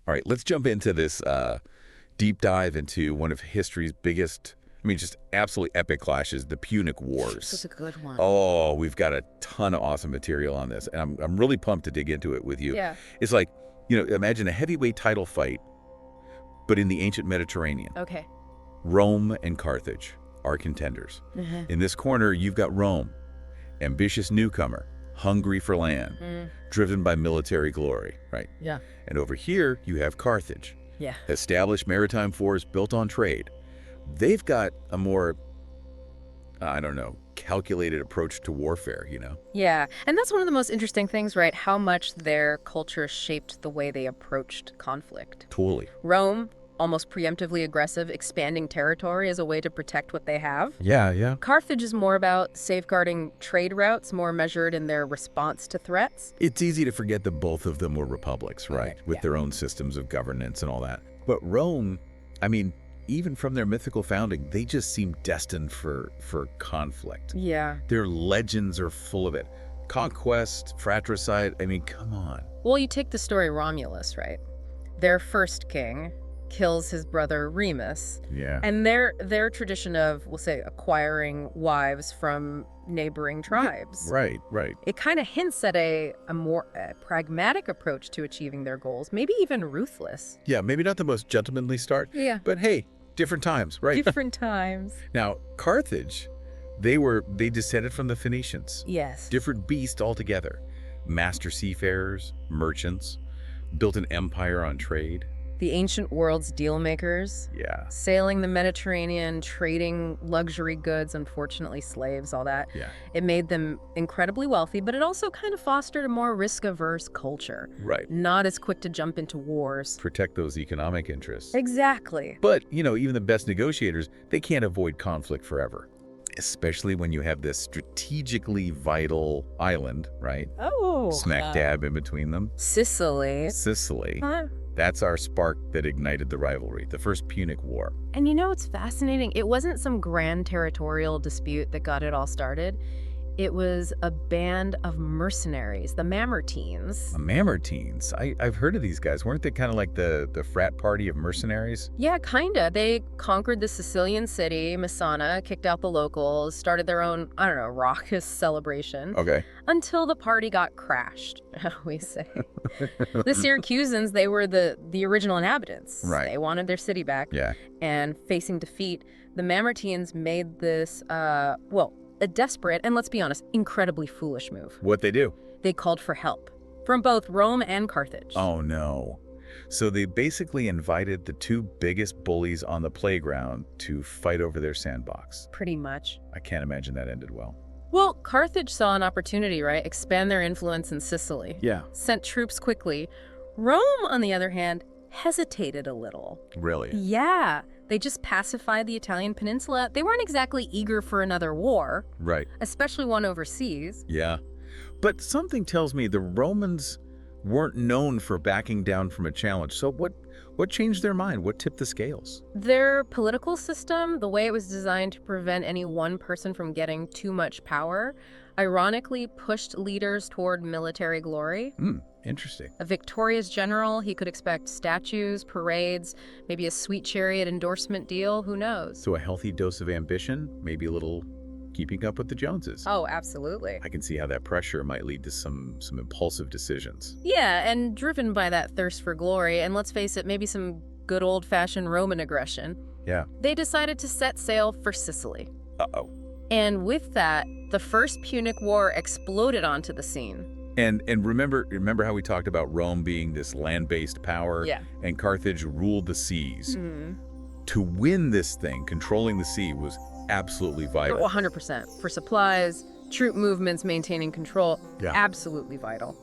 All right, let's jump into this deep dive into one of history's biggest, I mean, just absolutely epic clashes, the Punic Wars. That's a good one. Oh, we've got a ton of awesome material on this, and I'm really pumped to dig into it with you. Yeah. It's like, imagine a heavyweight title fight, but in the ancient Mediterranean. Okay. Rome and Carthage are contenders. In this corner, you've got Rome, ambitious newcomer, hungry for land, driven by military glory, right? Yeah. And over here, you have Carthage, Yeah. established maritime force built on trade. They've got a more, calculated approach to warfare, Yeah. And that's one of the most interesting things, right? How much their culture shaped the way they approached conflict. Totally. Rome, almost preemptively aggressive, expanding territory as a way to protect what they have. Yeah. Carthage is more about safeguarding trade routes, more measured in their response to threats. It's easy to forget that both of them were republics, right? Okay, With yeah. their own systems of governance and all that. But Rome, even from their mythical founding, they just seem destined for conflict. Yeah. Their legends are full of it. Conquest, fratricide, come on. Well, you take the story Romulus, right? Their first king kills his brother Remus. Yeah. And their tradition of, we'll say, acquiring wives from neighboring tribes. Right. It kind of hints at a more pragmatic approach to achieving their goals, maybe even ruthless. Yeah, maybe not the most gentlemanly start, Yeah. but hey, different times, right? Different times. Now, Carthage, they descended from the Phoenicians. Yes. Different beast altogether. Master seafarers, merchants, built an empire on trade. The ancient world's deal makers. Yeah. Sailing the Mediterranean, trading luxury goods, unfortunately slaves, all that. Yeah. It made them incredibly wealthy, but it also kind of fostered a more risk-averse culture. Right. Not as quick to jump into wars. Protect those economic interests. Exactly. But, even the best negotiators, they can't avoid conflict forever. Especially when you have this strategically vital island, right? Oh. Smack dab in between them. Sicily. Sicily. Huh? That's our spark that ignited the rivalry, the First Punic War. And it's fascinating. It wasn't some grand territorial dispute that got it all started. It was a band of mercenaries, the Mamertines. Mamertines. I've heard of these guys. Weren't they kind of like the frat party of mercenaries? Yeah, kinda. They conquered the Sicilian city, Messana, kicked out the locals, started their own, raucous celebration. Okay. Until the party got crashed, we say. The Syracusans, they were the original inhabitants. Right. They wanted their city back. Yeah. And facing defeat, the Mamertines made this, a desperate, and let's be honest, incredibly foolish move. What'd they do? They called for help from both Rome and Carthage. Oh, no. So they basically invited the two biggest bullies on the playground to fight over their sandbox. Pretty much. I can't imagine that ended well. Well, Carthage saw an opportunity, right? Expand their influence in Sicily. Yeah. Sent troops quickly. Rome, on the other hand, hesitated a little. Really? Yeah. They just pacified the Italian peninsula. They weren't exactly eager for another war. Right. Especially one overseas. Yeah. But something tells me the Romans weren't known for backing down from a challenge. So what changed their mind? What tipped the scales? Their political system, the way it was designed to prevent any one person from getting too much power, ironically pushed leaders toward military glory. Interesting. A victorious general, he could expect statues, parades, maybe a sweet chariot endorsement deal, who knows? So a healthy dose of ambition, maybe a little keeping up with the Joneses. Oh, absolutely. I can see how that pressure might lead to some impulsive decisions. Yeah, and driven by that thirst for glory, and let's face it, maybe some good old-fashioned Roman aggression. Yeah. They decided to set sail for Sicily. Uh-oh. And with that, the First Punic War exploded onto the scene. And remember how we talked about Rome being this land-based power? Yeah. And Carthage ruled the seas. Mm-hmm. To win this thing, controlling the sea was absolutely vital. 100%. For supplies, troop movements, maintaining control, Yeah. absolutely vital.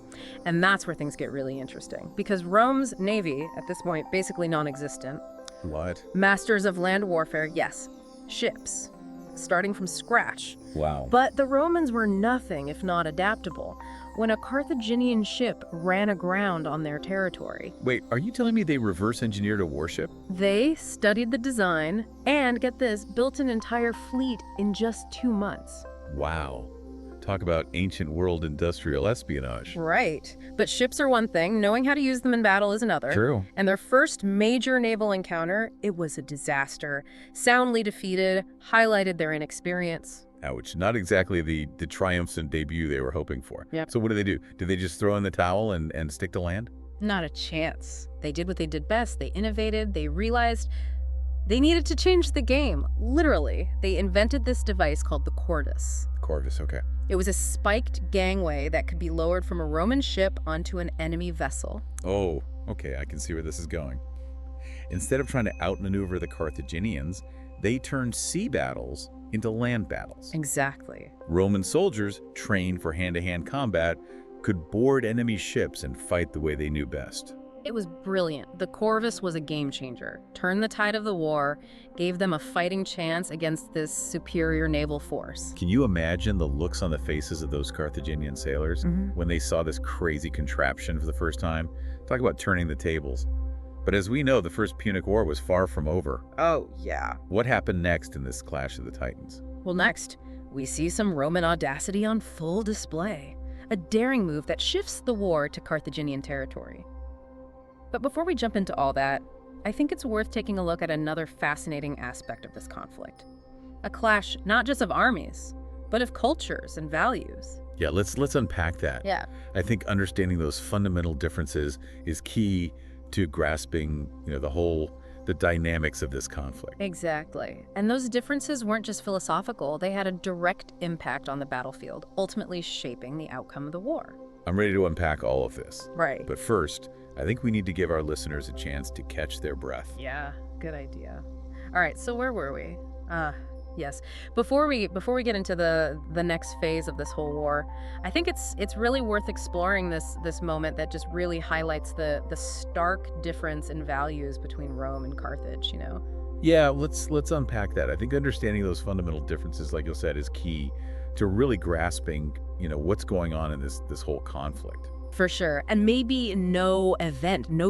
And that's where things get really interesting. Because Rome's navy, at this point, basically non-existent. What? Masters of land warfare, yes. Ships. Starting from scratch. Wow. But the Romans were nothing if not adaptable. When a Carthaginian ship ran aground on their territory, Wait, are you telling me they reverse engineered a warship? they studied the design and, get this, built an entire fleet in just 2 months. Wow. Talk about ancient world industrial espionage. Right. But ships are one thing, knowing how to use them in battle is another. True. And their first major naval encounter, it was a disaster. Soundly defeated, highlighted their inexperience. Ouch. Not exactly the triumphant debut they were hoping for. Yep. So what do? Did they just throw in the towel and stick to land? Not a chance. They did what they did best. They innovated. They realized they needed to change the game. Literally, they invented this device called the Corvus. Corvus, okay. It was a spiked gangway that could be lowered from a Roman ship onto an enemy vessel. Oh, okay, I can see where this is going. Instead of trying to outmaneuver the Carthaginians, they turned sea battles into land battles. Exactly. Roman soldiers, trained for hand-to-hand combat, could board enemy ships and fight the way they knew best. It was brilliant. The Corvus was a game changer. Turned the tide of the war, gave them a fighting chance against this superior naval force. Can you imagine the looks on the faces of those Carthaginian sailors when they saw this crazy contraption for the first time? Talk about turning the tables. But as we know, the First Punic War was far from over. Oh, yeah. What happened next in this clash of the Titans? Well, next, we see some Roman audacity on full display. A daring move that shifts the war to Carthaginian territory. But before we jump into all that, I think it's worth taking a look at another fascinating aspect of this conflict. A clash not just of armies, but of cultures and values. Yeah, let's unpack that. Yeah. I think understanding those fundamental differences is key to grasping, the dynamics of this conflict. Exactly. And those differences weren't just philosophical, they had a direct impact on the battlefield, ultimately shaping the outcome of the war. I'm ready to unpack all of this. Right. But first, I think we need to give our listeners a chance to catch their breath. Yeah, good idea. All right, so where were we? Yes. Before we get into the next phase of this whole war, I think it's really worth exploring this moment that just really highlights the stark difference in values between Rome and Carthage, Yeah, let's unpack that. I think understanding those fundamental differences, like you said, is key to really grasping, what's going on in this whole conflict. For sure. And maybe no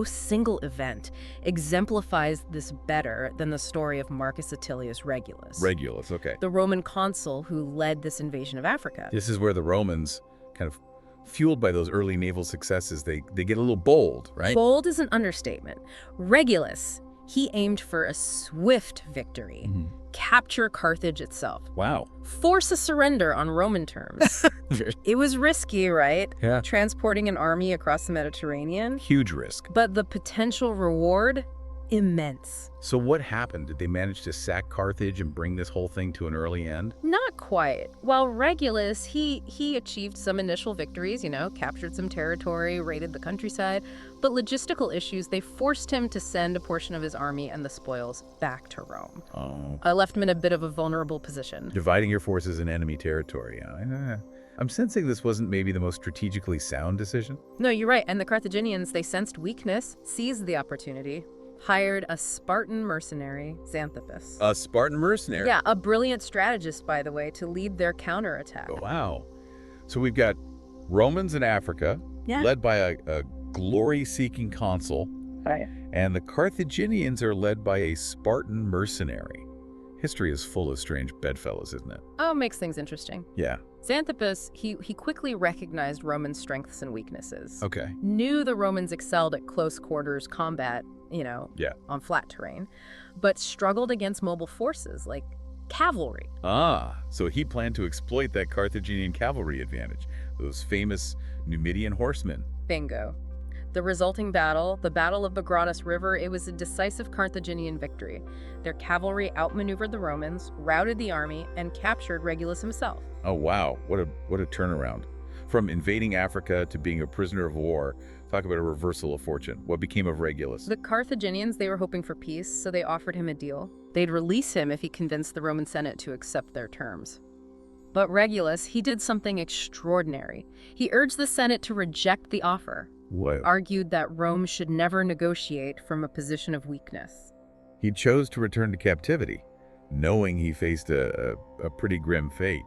single event exemplifies this better than the story of Marcus Attilius Regulus. Regulus, okay. The Roman consul who led this invasion of Africa. This is where the Romans, kind of fueled by those early naval successes, they get a little bold, right? Bold is an understatement. Regulus, he aimed for a swift victory. Capture Carthage itself. Wow. Force a surrender on Roman terms. It was risky, right? Yeah. Transporting an army across the Mediterranean. Huge risk. But the potential reward, immense. So what happened? Did they manage to sack Carthage and bring this whole thing to an early end? Not quite. While Regulus, he achieved some initial victories, captured some territory, raided the countryside, but logistical issues, they forced him to send a portion of his army and the spoils back to Rome. Oh. Left him in a bit of a vulnerable position. Dividing your forces in enemy territory. I'm sensing this wasn't maybe the most strategically sound decision. No, you're right. And the Carthaginians, they sensed weakness, seized the opportunity, hired a Spartan mercenary, Xanthippus. A Spartan mercenary? Yeah, a brilliant strategist, by the way, to lead their counterattack. Oh, wow. So we've got Romans in Africa, led by a glory-seeking consul, Right. and the Carthaginians are led by a Spartan mercenary. History is full of strange bedfellows, isn't it? Oh, makes things interesting. Yeah. Xanthippus, he quickly recognized Roman strengths and weaknesses. Okay. Knew the Romans excelled at close quarters combat, on flat terrain, but struggled against mobile forces like cavalry. So he planned to exploit that Carthaginian cavalry advantage, those famous Numidian horsemen. Bingo. The resulting battle, the Battle of the Gratus River, it was a decisive Carthaginian victory. Their cavalry outmaneuvered the Romans, routed the army, and captured Regulus himself. Oh, wow. What a turnaround. From invading Africa to being a prisoner of war, talk about a reversal of fortune. What became of Regulus? The Carthaginians, they were hoping for peace, so they offered him a deal. They'd release him if he convinced the Roman Senate to accept their terms. But Regulus, he did something extraordinary. He urged the Senate to reject the offer. What? Argued that Rome should never negotiate from a position of weakness. He chose to return to captivity, knowing he faced a pretty grim fate.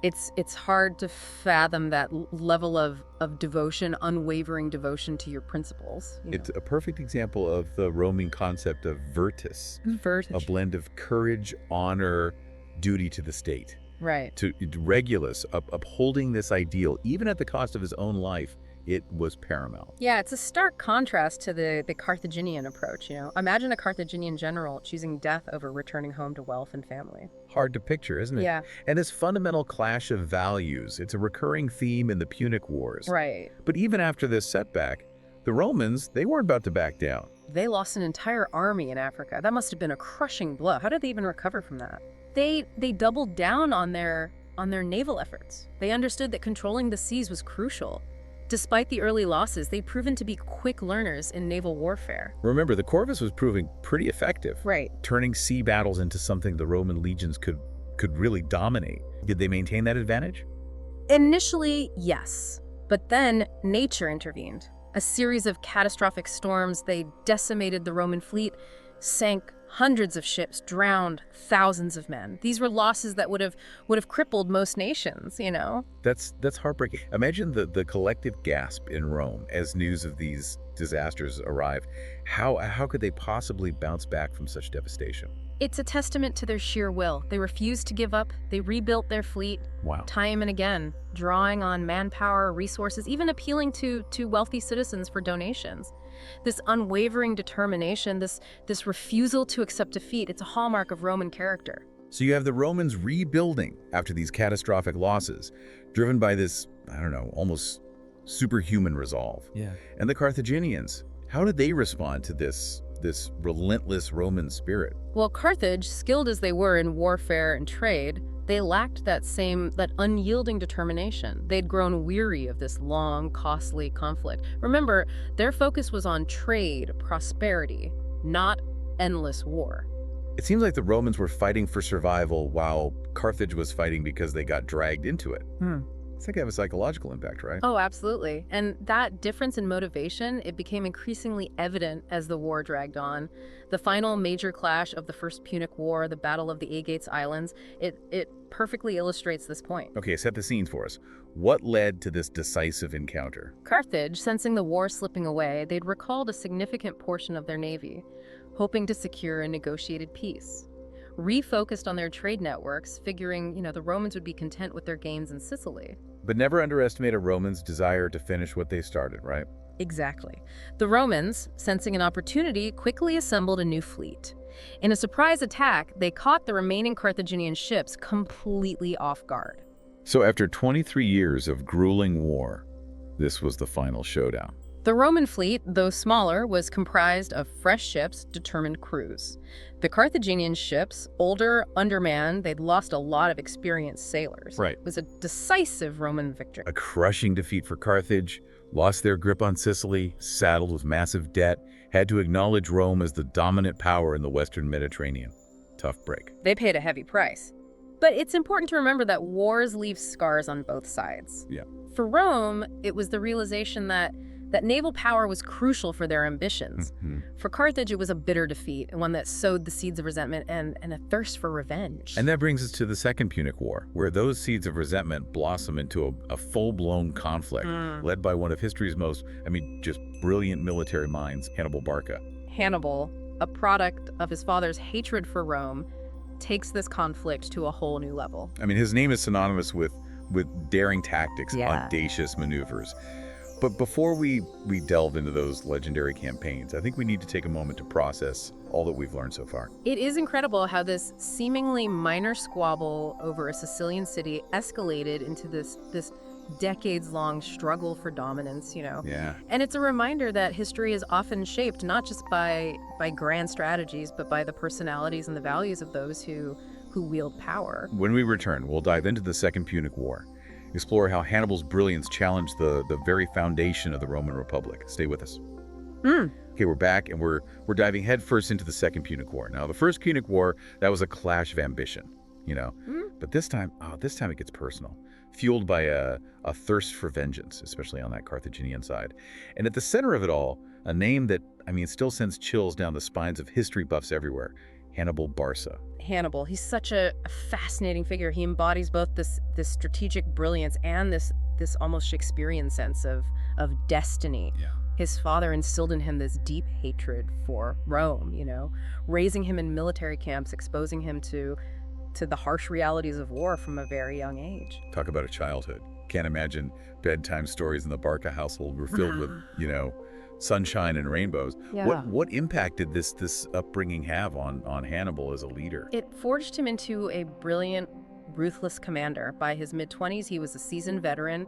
It's hard to fathom that level of devotion, unwavering devotion to your principles. It's a perfect example of the Roman concept of virtus, Virtus. a blend of courage, honor, duty to the state. Right. To Regulus, upholding this ideal, even at the cost of his own life, it was paramount. Yeah, it's a stark contrast to the Carthaginian approach, Imagine a Carthaginian general choosing death over returning home to wealth and family. Hard to picture, isn't it? Yeah. And this fundamental clash of values, it's a recurring theme in the Punic Wars. Right. But even after this setback, the Romans, they weren't about to back down. They lost an entire army in Africa. That must have been a crushing blow. How did they even recover from that? They doubled down on their naval efforts. They understood that controlling the seas was crucial. Despite the early losses, they'd proven to be quick learners in naval warfare. Remember, the Corvus was proving pretty effective. Right. Turning sea battles into something the Roman legions could really dominate. Did they maintain that advantage? Initially, yes. But then nature intervened. A series of catastrophic storms, they decimated the Roman fleet, sank hundreds of ships, drowned thousands of men. These were losses that would have crippled most nations, That's heartbreaking. Imagine the collective gasp in Rome as news of these disasters arrived. How could they possibly bounce back from such devastation? It's a testament to their sheer will. They refused to give up. They rebuilt their fleet Wow. time and again, drawing on manpower, resources, even appealing to wealthy citizens for donations. This unwavering determination, this refusal to accept defeat, it's a hallmark of Roman character. So you have the Romans rebuilding after these catastrophic losses, driven by this, almost superhuman resolve. Yeah. And the Carthaginians, how did they respond to this relentless Roman spirit? Well, Carthage, skilled as they were in warfare and trade, they lacked that unyielding determination. They'd grown weary of this long, costly conflict. Remember, their focus was on trade, prosperity, not endless war. It seems like the Romans were fighting for survival while Carthage was fighting because they got dragged into it. It's like they have a psychological impact, right? Oh, absolutely. And that difference in motivation, it became increasingly evident as the war dragged on. The final major clash of the First Punic War, the Battle of the Agates Islands, it perfectly illustrates this point. Okay, set the scenes for us. What led to this decisive encounter? Carthage, sensing the war slipping away, they'd recalled a significant portion of their navy, hoping to secure a negotiated peace. Refocused on their trade networks, figuring, the Romans would be content with their gains in Sicily. But never underestimate a Roman's desire to finish what they started, right? Exactly. The Romans, sensing an opportunity, quickly assembled a new fleet. In a surprise attack, they caught the remaining Carthaginian ships completely off guard. So after 23 years of grueling war, this was the final showdown. The Roman fleet, though smaller, was comprised of fresh ships, determined crews. The Carthaginian ships, older, undermanned, they'd lost a lot of experienced sailors. Right. It was a decisive Roman victory. A crushing defeat for Carthage, lost their grip on Sicily, saddled with massive debt, had to acknowledge Rome as the dominant power in the Western Mediterranean. Tough break. They paid a heavy price. But it's important to remember that wars leave scars on both sides. Yeah. For Rome, it was the realization that naval power was crucial for their ambitions. For Carthage, it was a bitter defeat, one that sowed the seeds of resentment and a thirst for revenge. And that brings us to the Second Punic War, where those seeds of resentment blossom into a full-blown conflict led by one of history's most, just brilliant military minds, Hannibal Barca. Hannibal, a product of his father's hatred for Rome, takes this conflict to a whole new level. His name is synonymous with daring tactics, Yeah. audacious maneuvers. But before we delve into those legendary campaigns, I think we need to take a moment to process all that we've learned so far. It is incredible how this seemingly minor squabble over a Sicilian city escalated into this decades-long struggle for dominance, Yeah. And it's a reminder that history is often shaped not just by grand strategies, but by the personalities and the values of those who wield power. When we return, we'll dive into the Second Punic War, explore how Hannibal's brilliance challenged the very foundation of the Roman Republic. Stay with us. Okay, we're back, and we're diving headfirst into the Second Punic War. Now, the First Punic War, that was a clash of ambition, But this time it gets personal, fueled by a thirst for vengeance, especially on that Carthaginian side. And at the center of it all, a name that, still sends chills down the spines of history buffs everywhere, Hannibal Barca. Hannibal, he's such a fascinating figure. He embodies both this strategic brilliance and this almost Shakespearean sense of destiny. Yeah. His father instilled in him this deep hatred for Rome, raising him in military camps, exposing him to to the harsh realities of war from a very young age. Talk about a childhood. Can't imagine bedtime stories in the Barca household were filled with, sunshine and rainbows. Yeah. What impact did this upbringing have on Hannibal as a leader? It forged him into a brilliant, ruthless commander. By his mid-20s, he was a seasoned veteran,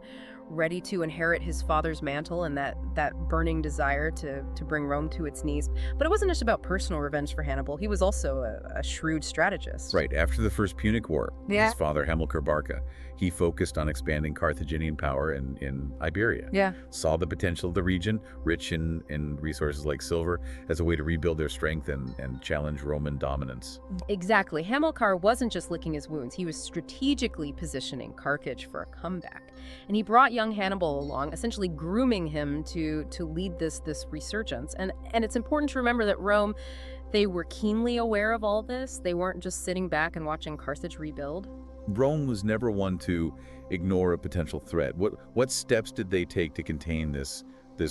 ready to inherit his father's mantle and that burning desire to bring Rome to its knees. But it wasn't just about personal revenge for Hannibal. He was also a shrewd strategist. Right, after the First Punic War, Yeah. his father, Hamilcar Barca, he focused on expanding Carthaginian power in Iberia. Yeah. Saw the potential of the region, rich in resources like silver, as a way to rebuild their strength and challenge Roman dominance. Exactly. Hamilcar wasn't just licking his wounds. He was strategically positioning Carthage for a comeback. And he brought young Hannibal along, essentially grooming him to lead this resurgence. And it's important to remember that Rome, they were keenly aware of all this. They weren't just sitting back and watching Carthage rebuild. Rome was never one to ignore a potential threat. What steps did they take to contain this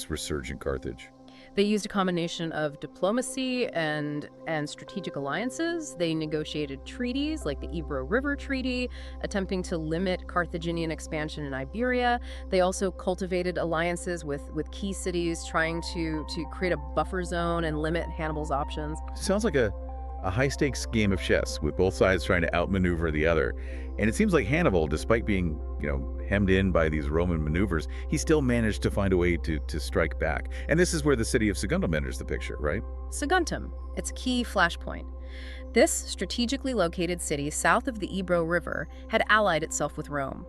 resurgent Carthage? They used a combination of diplomacy and strategic alliances. They negotiated treaties like the Ebro River Treaty, attempting to limit Carthaginian expansion in Iberia. They also cultivated alliances with key cities, trying to create a buffer zone and limit Hannibal's options. Sounds like a high-stakes game of chess, with both sides trying to outmaneuver the other. And it seems like Hannibal, despite being, hemmed in by these Roman maneuvers, he still managed to find a way to strike back. And this is where the city of Saguntum enters the picture, right? Saguntum, it's a key flashpoint. This strategically located city south of the Ebro River had allied itself with Rome.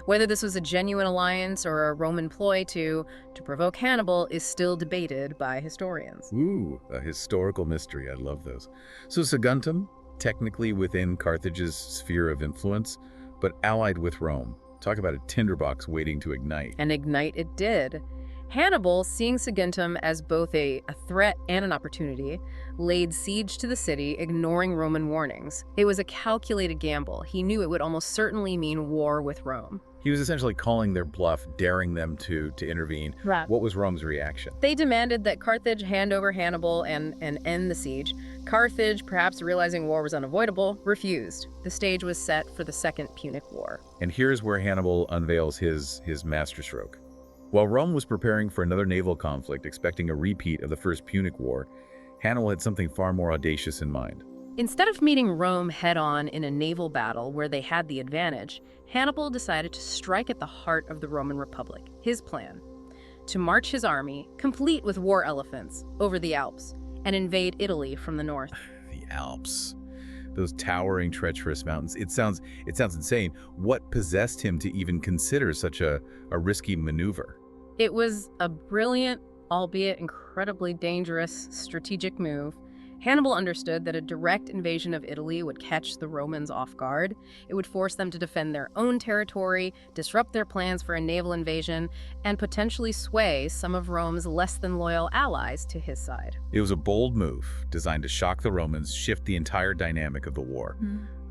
Whether this was a genuine alliance or a Roman ploy to provoke Hannibal is still debated by historians. Ooh, a historical mystery. I love those. So Saguntum, technically within Carthage's sphere of influence, but allied with Rome. Talk about a tinderbox waiting to ignite. And ignite it did. Hannibal, seeing Saguntum as both a threat and an opportunity, laid siege to the city, ignoring Roman warnings. It was a calculated gamble. He knew it would almost certainly mean war with Rome. He was essentially calling their bluff, daring them to intervene. Right. What was Rome's reaction? They demanded that Carthage hand over Hannibal and end the siege. Carthage, perhaps realizing war was unavoidable, refused. The stage was set for the Second Punic War. And here's where Hannibal unveils his masterstroke. While Rome was preparing for another naval conflict, expecting a repeat of the First Punic War, Hannibal had something far more audacious in mind. Instead of meeting Rome head-on in a naval battle where they had the advantage, Hannibal decided to strike at the heart of the Roman Republic. His plan: to march his army, complete with war elephants, over the Alps and invade Italy from the north. The Alps. Those towering, treacherous mountains. It sounds insane. What possessed him to even consider such a risky maneuver? It was a brilliant, albeit incredibly dangerous, strategic move. Hannibal understood that a direct invasion of Italy would catch the Romans off guard. It would force them to defend their own territory, disrupt their plans for a naval invasion, and potentially sway some of Rome's less than loyal allies to his side. It was a bold move designed to shock the Romans, shift the entire dynamic of the war.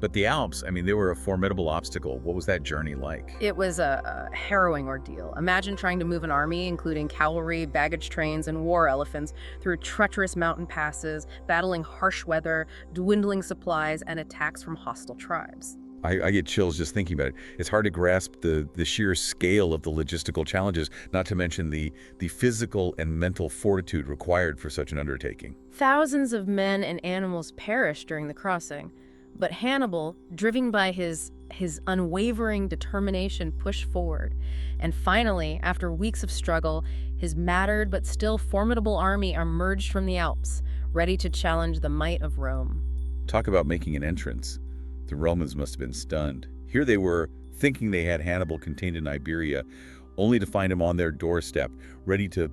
But the Alps, they were a formidable obstacle. What was that journey like? It was a harrowing ordeal. Imagine trying to move an army, including cavalry, baggage trains, and war elephants, through treacherous mountain passes, battling harsh weather, dwindling supplies, and attacks from hostile tribes. I get chills just thinking about it. It's hard to grasp the sheer scale of the logistical challenges, not to mention the physical and mental fortitude required for such an undertaking. Thousands of men and animals perished during the crossing. But Hannibal, driven by his unwavering determination, pushed forward. And finally, after weeks of struggle, his mattered but still formidable army emerged from the Alps, ready to challenge the might of Rome. Talk about making an entrance. The Romans must have been stunned. Here they were, thinking they had Hannibal contained in Iberia, only to find him on their doorstep, ready to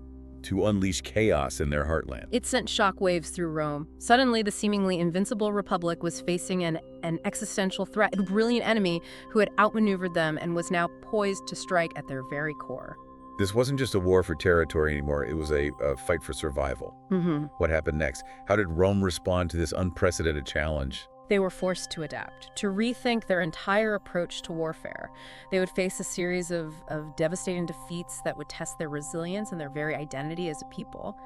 unleash chaos in their heartland. It sent shockwaves through Rome. Suddenly, the seemingly invincible republic was facing an existential threat, a brilliant enemy who had outmaneuvered them and was now poised to strike at their very core. This wasn't just a war for territory anymore. It was a fight for survival. What happened next? How did Rome respond to this unprecedented challenge? They were forced to adapt, to rethink their entire approach to warfare. They would face a series of devastating defeats that would test their resilience and their very identity as a people.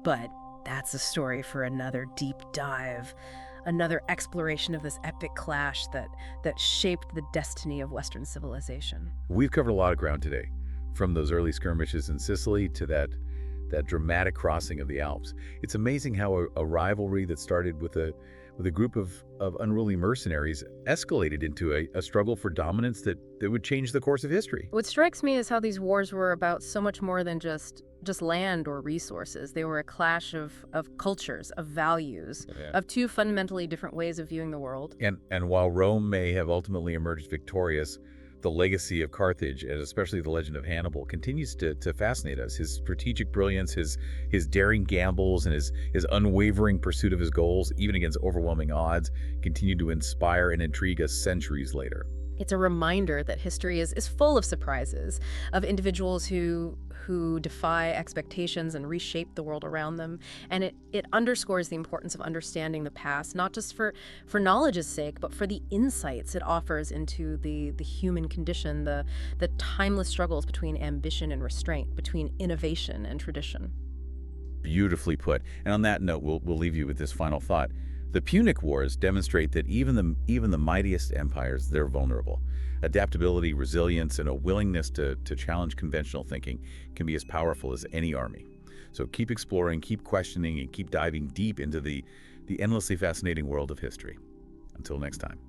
But that's a story for another deep dive. another exploration of this epic clash that shaped the destiny of Western civilization. We've covered a lot of ground today, from those early skirmishes in Sicily to that dramatic crossing of the Alps. It's amazing how a rivalry that started with a group of unruly mercenaries escalated into a struggle for dominance that would change the course of history. What strikes me is how these wars were about so much more than just land or resources. They were a clash of cultures, of values, Yeah. of two fundamentally different ways of viewing the world. And while Rome may have ultimately emerged victorious, the legacy of Carthage, and especially the legend of Hannibal, continues to fascinate us. His strategic brilliance, his daring gambles, and his unwavering pursuit of his goals, even against overwhelming odds, continue to inspire and intrigue us centuries later. It's a reminder that history is full of surprises, of individuals who defy expectations and reshape the world around them. And it underscores the importance of understanding the past, not just for knowledge's sake, but for the insights it offers into the human condition, the timeless struggles between ambition and restraint, between innovation and tradition. Beautifully put. And on that note, we'll leave you with this final thought. The Punic Wars demonstrate that even the mightiest empires, they're vulnerable. Adaptability, resilience, and a willingness to challenge conventional thinking can be as powerful as any army. So keep exploring, keep questioning, and keep diving deep into the endlessly fascinating world of history. Until next time.